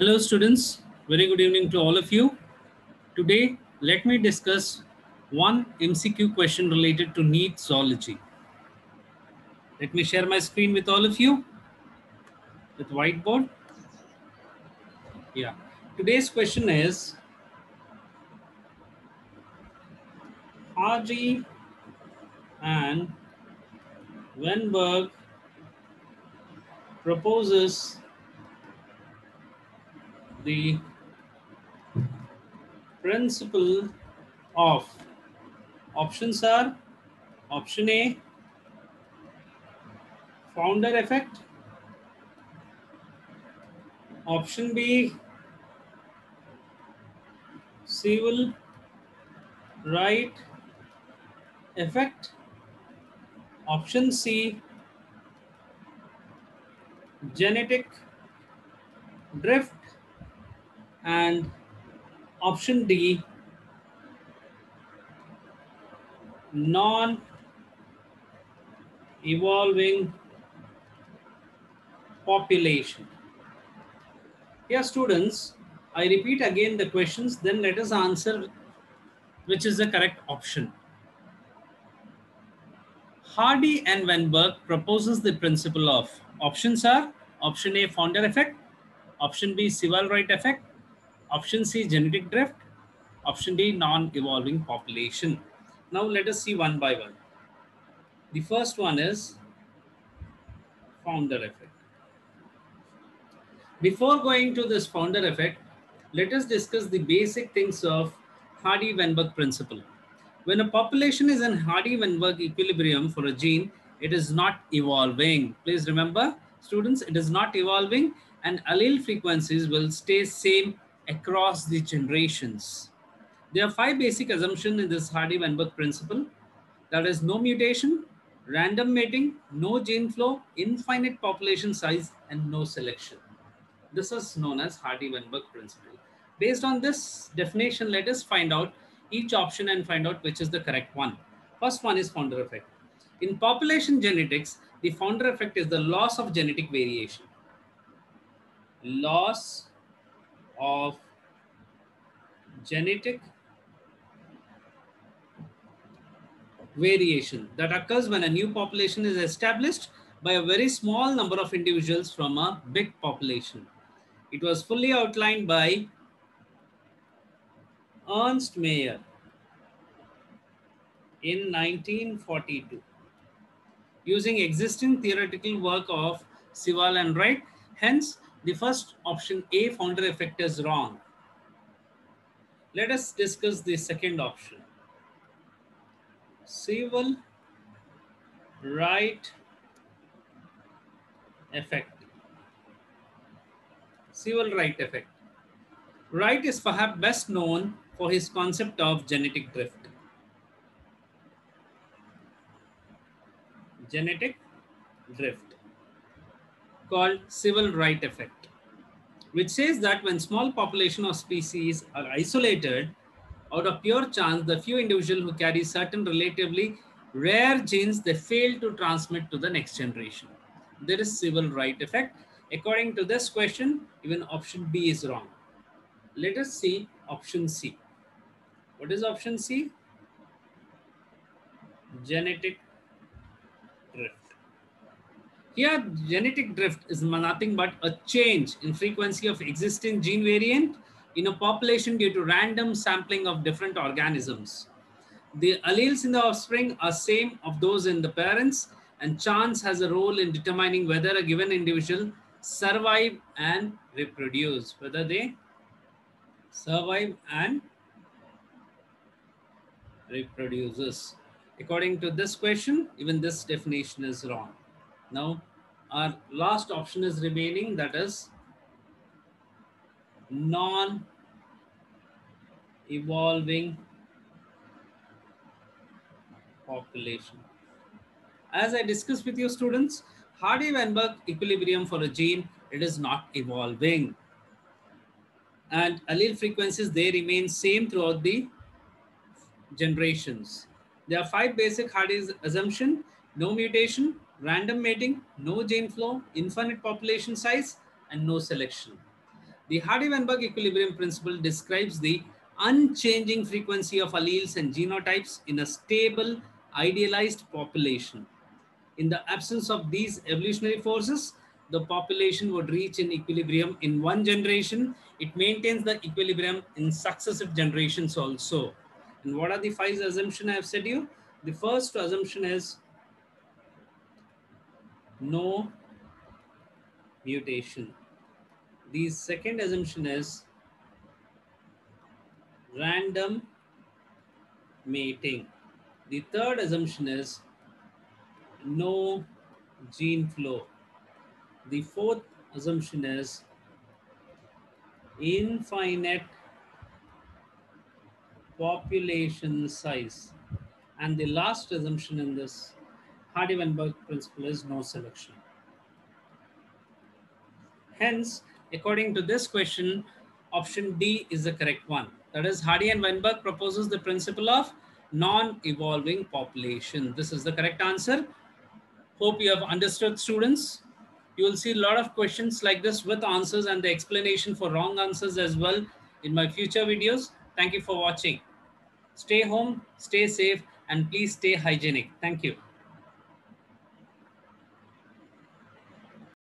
Hello students, very good evening to all of you. Today, let me discuss one MCQ question related to NEET zoology. Let me share my screen with all of you with whiteboard. Yeah, today's question is Hardy and Weinberg proposes the principle of options are option A, founder effect, option B, civil right effect, option C, genetic drift, and option D, non-evolving population. Here students, I repeat again the questions, then let us answer which is the correct option. Hardy and Weinberg proposes the principle of options are option A, founder effect, option B, civil right effect, option C, genetic drift, option D, non-evolving population. Now let us see one by one. The first one is founder effect. Before going to this founder effect, let us discuss the basic things of Hardy-Weinberg principle. When a population is in Hardy-Weinberg equilibrium for a gene, it is not evolving. Please remember, students, it is not evolving and allele frequencies will stay same across the generations. There are 5 basic assumptions in this Hardy-Weinberg principle. That is no mutation, random mating, no gene flow, infinite population size, and no selection. This is known as Hardy-Weinberg principle. Based on this definition, let us find out each option and find out which is the correct one. First one is founder effect. In population genetics, the founder effect is the loss of genetic variation. Loss of genetic variation that occurs when a new population is established by a very small number of individuals from a big population. It was fully outlined by Ernst Mayr in 1942 using existing theoretical work of Sival and Wright. Hence, the first option A, founder effect, is wrong. Let us discuss the second option. Civil right effect. Civil right effect. Wright is perhaps best known for his concept of genetic drift. Genetic drift, called civil right effect, which says that when small population of species are isolated, out of pure chance, the few individuals who carry certain relatively rare genes, they fail to transmit to the next generation. There is civil right effect. According to this question, even option B is wrong. Let us see option C. What is option C? Genetic drift. Here, genetic drift is nothing but a change in frequency of existing gene variant in a population due to random sampling of different organisms. The alleles in the offspring are same of those in the parents, and chance has a role in determining whether a given individual survive and reproduce, whether they survive and reproduces. According to this question, even this definition is wrong. Now, our last option is remaining, that is non-evolving population. As I discussed with you students, Hardy-Weinberg equilibrium for a gene, it is not evolving. And allele frequencies, they remain same throughout the generations. There are 5 basic Hardy's assumption: no mutation, random mating, no gene flow, infinite population size, and no selection. The Hardy-Weinberg equilibrium principle describes the unchanging frequency of alleles and genotypes in a stable, idealized population. In the absence of these evolutionary forces, the population would reach an equilibrium in one generation. It maintains the equilibrium in successive generations also. And what are the 5 assumptions I have said you? The first assumption is no mutation. The second assumption is random mating. The third assumption is no gene flow. The fourth assumption is infinite population size. And the last assumption in this Hardy-Weinberg principle is no selection. Hence, according to this question, option D is the correct one. That is, Hardy and Weinberg proposes the principle of non-evolving population. This is the correct answer. Hope you have understood, students. You will see a lot of questions like this with answers and the explanation for wrong answers as well in my future videos. Thank you for watching. Stay home, stay safe, and please stay hygienic. Thank you.